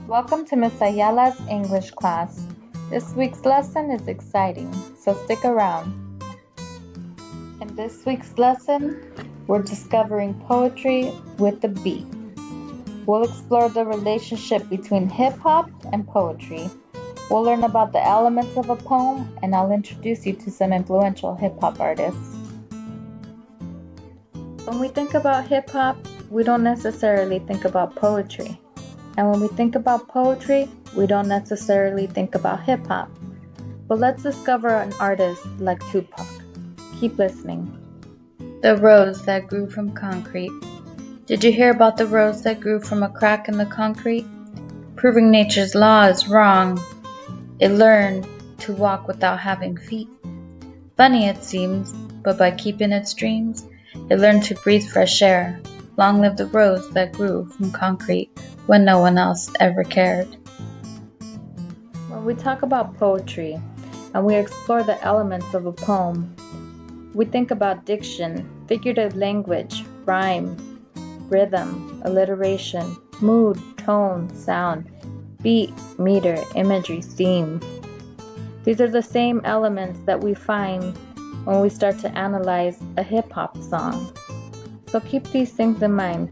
Welcome to Miss Ayala's English class. This week's lesson is exciting, so stick around. In this week's lesson, we're discovering poetry with the beat. We'll explore the relationship between hip hop and poetry. We'll learn about the elements of a poem, and I'll introduce you to some influential hip hop artists. When we think about hip hop, we don't necessarily think about poetry. And when we think about poetry, we don't necessarily think about hip hop. But let's discover an artist like Tupac. Keep listening. The rose that grew from concrete. Did you hear about the rose that grew from a crack in the concrete? Proving nature's law is wrong. It learned to walk without having feet. Funny it seems, but by keeping its dreams, it learned to breathe fresh air. Long live the rose that grew from concrete when no one else ever cared. When we talk about poetry and we explore the elements of a poem, we think about diction, figurative language, rhyme, rhythm, alliteration, mood, tone, sound, beat, meter, imagery, theme. These are the same elements that we find when we start to analyze a hip-hop song. So keep these things in mind.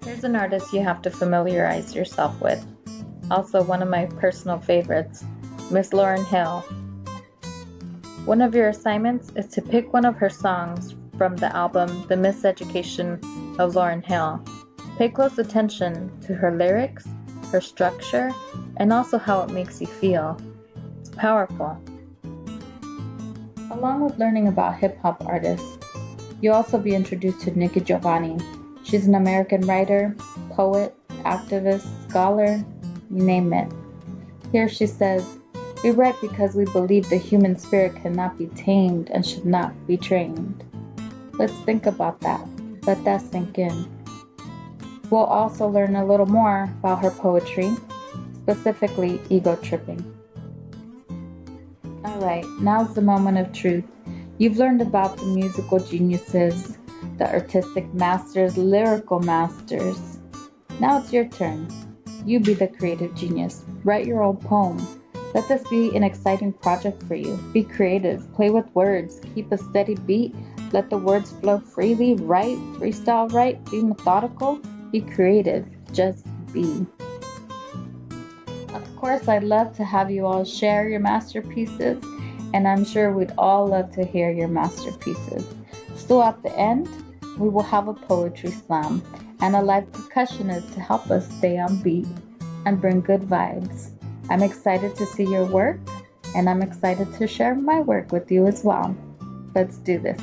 Here's an artist you have to familiarize yourself with. Also one of my personal favorites, Miss Lauryn Hill. One of your assignments is to pick one of her songs from the album The Miseducation of Lauryn Hill. Pay close attention to her lyrics, her structure, and also how it makes you feel. It's powerful. Along with learning about hip-hop artists, you'll also be introduced to Nikki Giovanni. She's an American writer, poet, activist, scholar, you name it. Here she says, "We write because we believe the human spirit cannot be tamed and should not be trained." Let's think about that. Let that sink in. We'll also learn a little more about her poetry, specifically ego tripping. Alright, now's the moment of truth. You've learned about the musical geniuses, the artistic masters, lyrical masters. Now it's your turn. You be the creative genius. Write your own poem. Let this be an exciting project for you. Be creative. Play with words. Keep a steady beat. Let the words flow freely. Write. Freestyle write. Be methodical. Be creative. Just be. Of course, I'd love to have you all share your masterpieces, and I'm sure we'd all love to hear your masterpieces. So at the end, we will have a poetry slam and a live percussionist to help us stay on beat and bring good vibes. I'm excited to see your work, and I'm excited to share my work with you as well. Let's do this.